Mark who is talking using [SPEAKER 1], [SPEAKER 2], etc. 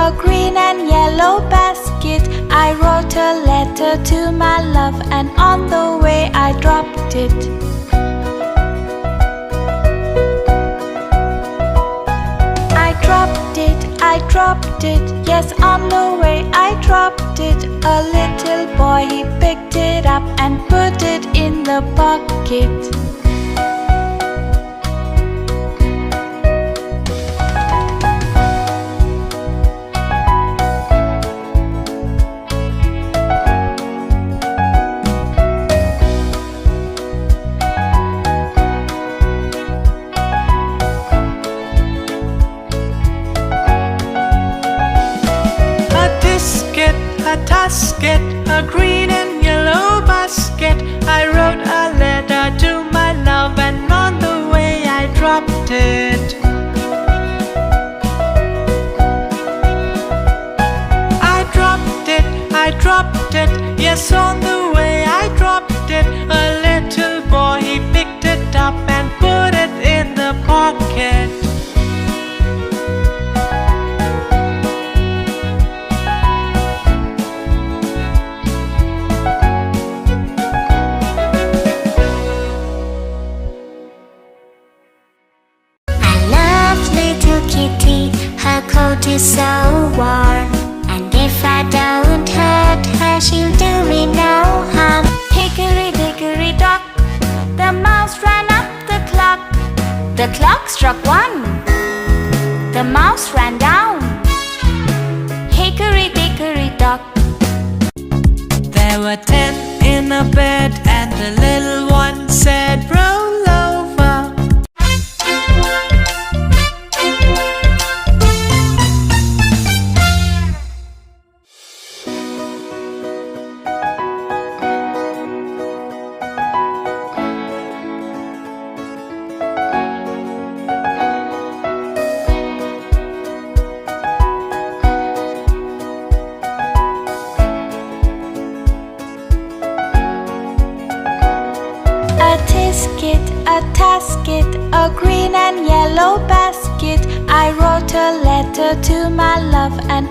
[SPEAKER 1] a green and yellow basket. I wrote a letter to my love, and on the way I dropped it. I dropped it, yes, on the way I dropped it. A little boy, he picked it up and put it in the pocket.
[SPEAKER 2] A tasket, a green and yellow basket. I wrote a letter to my love, and on the way I dropped it. I dropped it, yes, on the way I dropped it. A little boy, he picked it up and put it in the pocket.
[SPEAKER 3] Her coat is so warm, and if I don't hurt her, she'll do me no harm.
[SPEAKER 1] Hickory dickory dock, the mouse ran up the clock. The clock struck 1, the mouse ran down. Hickory dickory dock.
[SPEAKER 2] There were 10 in a bed, and the little one said, roll over.
[SPEAKER 1] A tasket, a green and yellow basket. I wrote a letter to my love, and